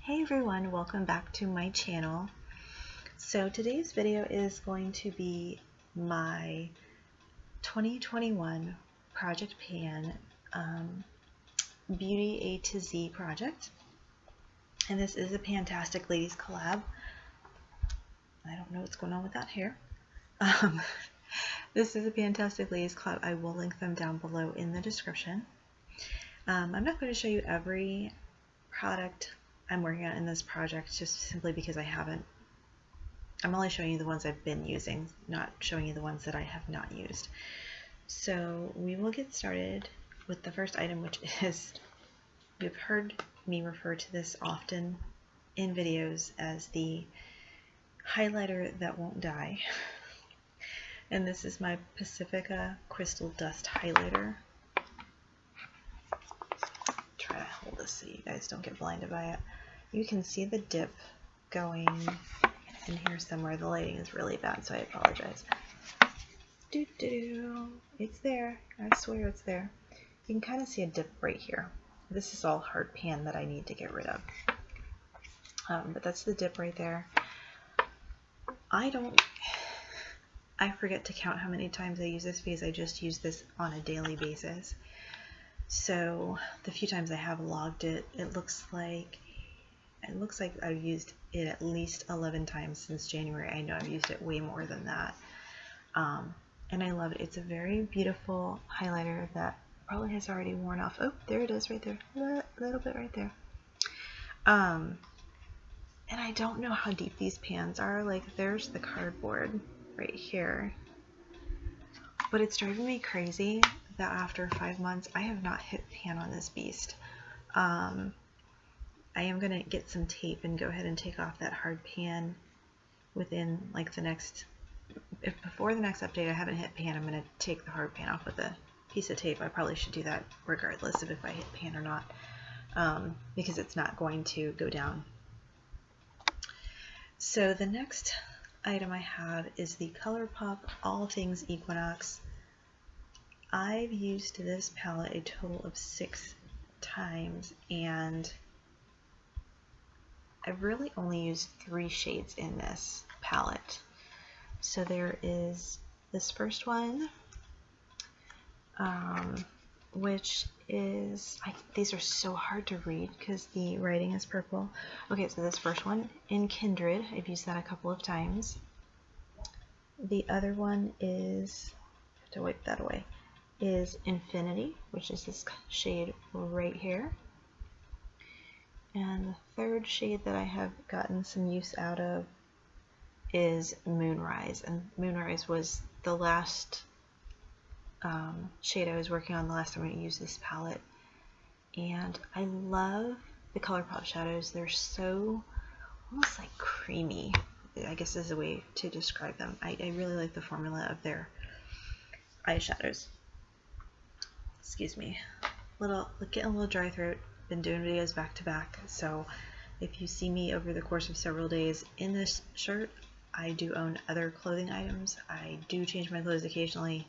Hey everyone, welcome back to my channel. So today's video is going to be my 2021 Project Pan Beauty A to Z project. And this is a PANtastic Ladies collab. I don't know what's going on with that hair. This is a PANtastic Ladies collab. I will link them down below in the description. I'm not going to show you every product I'm working on in this project just simply because I'm only showing you the ones I've been using, not showing you the ones that I have not used. So we will get started with the first item, which is, you've heard me refer to this often in videos as the highlighter that won't die. And this is my Pacifica Crystal Dust Highlighter. Try to hold this so you guys don't get blinded by it. You can see the dip going in here somewhere. The lighting is really bad, so I apologize. It's there. I swear it's there. You can kind of see a dip right here. This is all hard pan that I need to get rid of. But that's the dip right there. I forget to count how many times I use this because I just use this on a daily basis. So the few times I have logged it, it looks like I've used it at least 11 times since January. I know I've used it way more than that. And I love it. It's a very beautiful highlighter that probably has already worn off. Oh, there it is right there. A little bit right there. And I don't know how deep these pans are. Like, there's the cardboard right here. But it's driving me crazy that after 5 months, I have not hit pan on this beast. I am going to get some tape and go ahead and take off that hard pan within like before the next update I haven't hit pan. I'm going to take the hard pan off with a piece of tape. I probably should do that regardless of if I hit pan or not, because it's not going to go down. So the next item I have is the Colourpop All Thanks Equinox. I've used this palette a total of 6 times, and I've really only used 3 shades in this palette. So there is this first one, which is, these are so hard to read because the writing is purple. Okay, so this first one in Kindred, I've used that a couple of times. The other one is, I have to wipe that away, is Infinity, which is this shade right here. And the third shade that I have gotten some use out of is Moonrise. And Moonrise was the last shade I was working on the last time I used this palette. And I love the Colourpop shadows. They're so almost like creamy, I guess is a way to describe them. I really like the formula of their eyeshadows. Excuse me. Getting a little dry throat. Been doing videos back to back, so if you see me over the course of several days in this shirt, I do own other clothing items. I do change my clothes occasionally.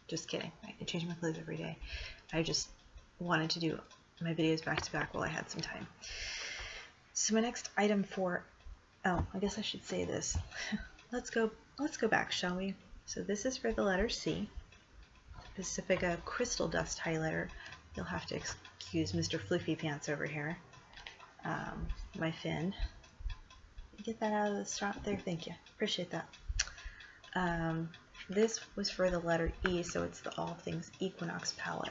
Just kidding. I change my clothes every day. I just wanted to do my videos back to back while I had some time. So my next item I guess I should say this. Let's go back, shall we? So this is for the letter C, Pacifica Crystal Dust Highlighter. You'll have to excuse Mr. Floofy Pants over here. My fin. Get that out of the strap there. Thank you. Appreciate that. This was for the letter E, so it's the All Things Equinox palette.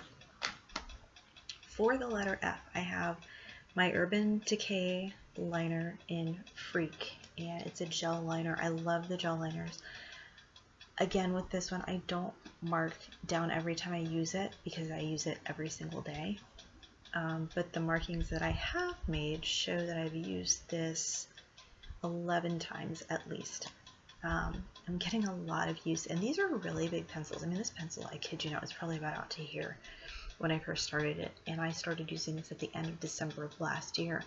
For the letter F, I have my Urban Decay liner in Freak, and it's a gel liner. I love the gel liners. Again, with this one, I don't mark down every time I use it because I use it every single day. But the markings that I have made show that I've used this 11 times at least. I'm getting a lot of use, and these are really big pencils. I mean, this pencil, I kid you not, was probably about out to here when I first started it, and I started using this at the end of December of last year.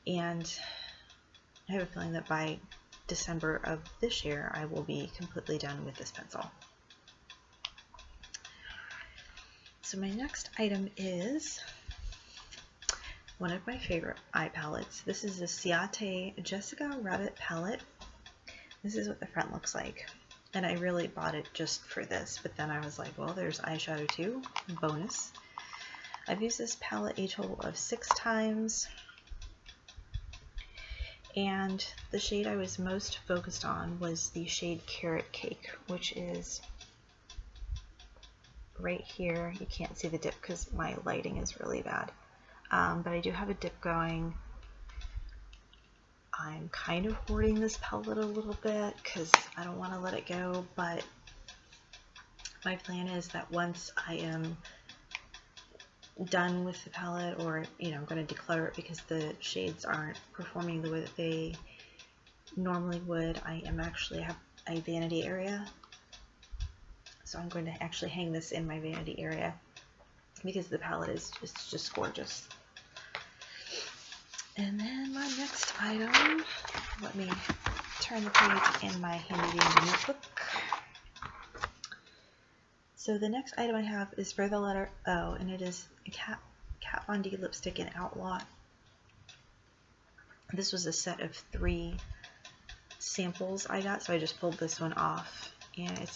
And I have a feeling that by December of this year, I will be completely done with this pencil. So my next item is one of my favorite eye palettes. This is the Ciate Jessica Rabbit palette. This is what the front looks like. And I really bought it just for this, but then I was like, well, there's eyeshadow too, bonus. I've used this palette a total of 6 times. And the shade I was most focused on was the shade Carrot Cake, which is right here. You can't see the dip because my lighting is really bad. But I do have a dip going. I'm kind of hoarding this palette a little bit because I don't want to let it go, but my plan is that once I am done with the palette, or I'm going to declutter it because the shades aren't performing the way that they normally would, I am actually have a vanity area, so I'm going to actually hang this in my vanity area because the palette is just gorgeous. And then my next item, let me turn the page in my handy dandy notebook. So the next item I have is for the letter O, and it is a Kat Von D lipstick in Outlaw. This was a set of 3 samples I got, so I just pulled this one off, and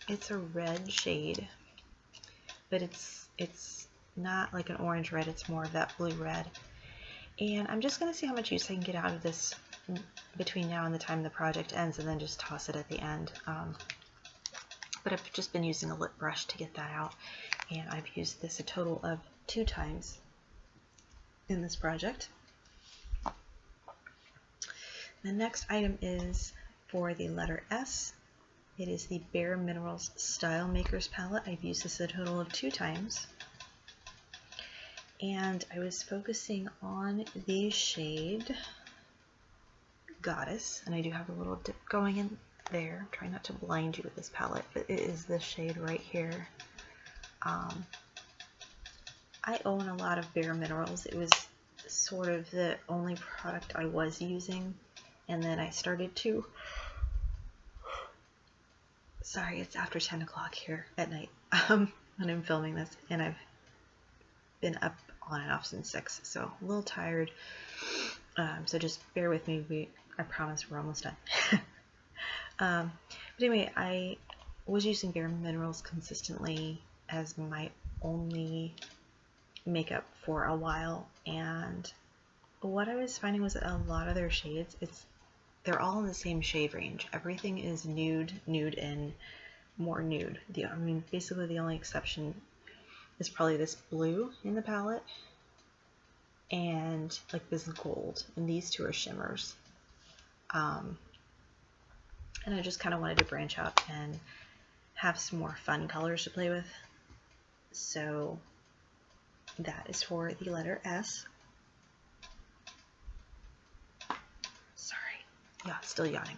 it's a red shade, but it's not like an orange red, it's more of that blue red. And I'm just going to see how much use I can get out of this between now and the time the project ends, and then just toss it at the end. But I've just been using a lip brush to get that out, and I've used this a total of 2 times in this project. The next item is for the letter S. It is the Bare Minerals Style Makers palette. I've used this a total of 2 times. And I was focusing on the shade Goddess, and I do have a little dip going in there. I'm trying not to blind you with this palette, but it is this shade right here. I own a lot of Bare Minerals. It was sort of the only product I was using, and then I started to, sorry, it's after 10 o'clock here at night when I'm filming this, and I've been up on and off since 6, so a little tired, so just bear with me. I promise we're almost done. But anyway, I was using Bare Minerals consistently as my only makeup for a while, and what I was finding was that a lot of their shades, they're all in the same shade range. Everything is nude, and more nude. Basically the only exception is probably this blue in the palette and like this gold, and these 2 are shimmers. And I just kind of wanted to branch out and have some more fun colors to play with. So that is for the letter S. Sorry, yeah, still yawning.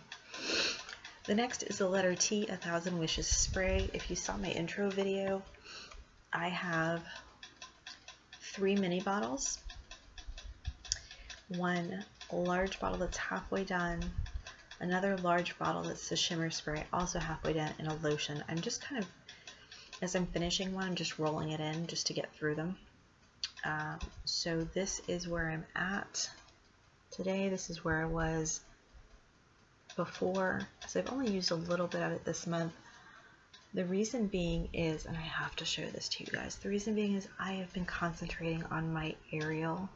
The next is the letter T, 1000 Wishes spray. If you saw my intro video, I have 3 mini bottles, 1 large bottle that's halfway done, another large bottle that's the shimmer spray, also halfway done, and a lotion. I'm just kind of, as I'm finishing one, I'm just rolling it in just to get through them. So this is where I'm at today. This is where I was before. So I've only used a little bit of it this month. The reason being is, and I have to show this to you guys, the reason being is I have been concentrating on my Ariel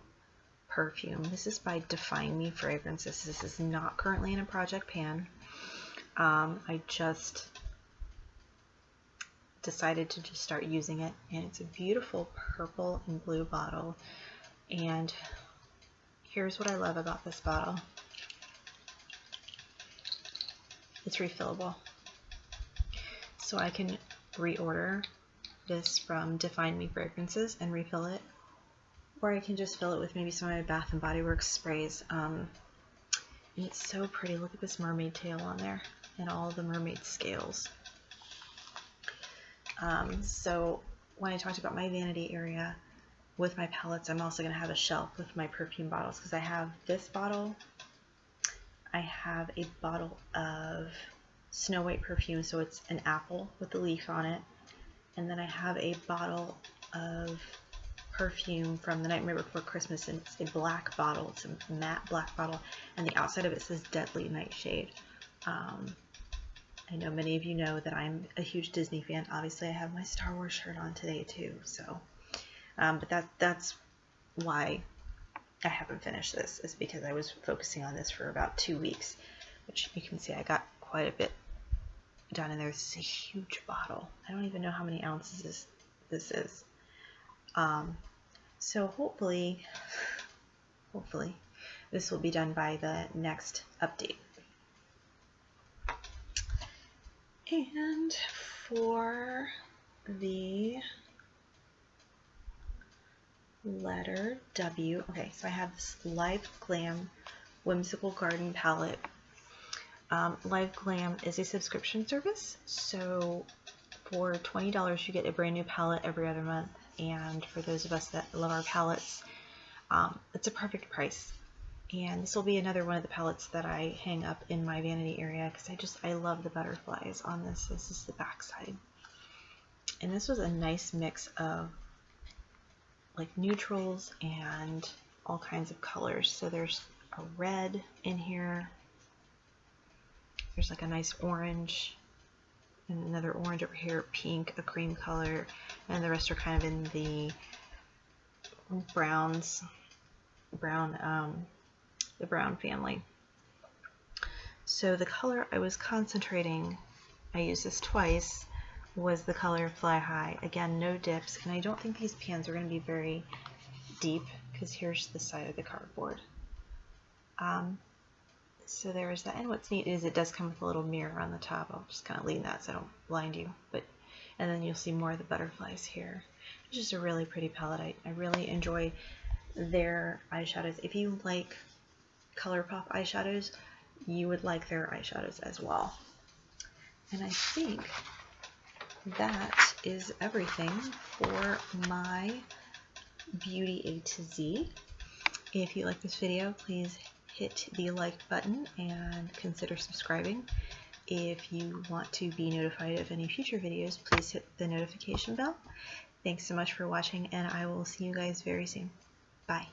perfume. This is by DefineMe Fragrance. This is not currently in a project pan. I just decided to just start using it, and it's a beautiful purple and blue bottle. And here's what I love about this bottle. It's refillable. So I can reorder this from DefineMe Fragrances and refill it, or I can just fill it with maybe some of my Bath & Body Works sprays. And it's so pretty. Look at this mermaid tail on there and all the mermaid scales. So when I talked about my vanity area with my palettes, I'm also going to have a shelf with my perfume bottles, because I have this bottle, I have a bottle of Snow White perfume, so it's an apple with the leaf on it, and then I have a bottle of perfume from the Nightmare Before Christmas, and it's a black bottle. It's a matte black bottle, and the outside of it says Deadly Nightshade. I know many of you know that I'm a huge Disney fan. Obviously, I have my Star Wars shirt on today too. So, but that's why I haven't finished this, is because I was focusing on this for about 2 weeks, which you can see I got quite a bit done in there. This is a huge bottle. I don't even know how many ounces this is. So hopefully this will be done by the next update. And for the letter W, okay, so I have this Live Glam Whimsical Garden palette. Live Glam is a subscription service, so for $20 you get a brand new palette every other month, and for those of us that love our palettes, it's a perfect price. And this will be another one of the palettes that I hang up in my vanity area, because I love the butterflies on this. This is the back side. And this was a nice mix of like neutrals and all kinds of colors. So there's a red in here. There's like a nice orange, and another orange over here, pink, a cream color, and the rest are kind of in the the brown family. So the color I was concentrating, I used this twice, was the color Fly High. Again, no dips, and I don't think these pans are going to be very deep, because here's the side of the cardboard. So there's that, and what's neat is it does come with a little mirror on the top. I'll just kind of lean that so I don't blind you, and then you'll see more of the butterflies here. It's just a really pretty palette. I really enjoy their eyeshadows. If you like Colourpop eyeshadows, you would like their eyeshadows as well. And I think that is everything for my Beauty A to Z. If you like this video, please hit the like button and consider subscribing. If you want to be notified of any future videos, please hit the notification bell. Thanks so much for watching, and I will see you guys very soon. Bye.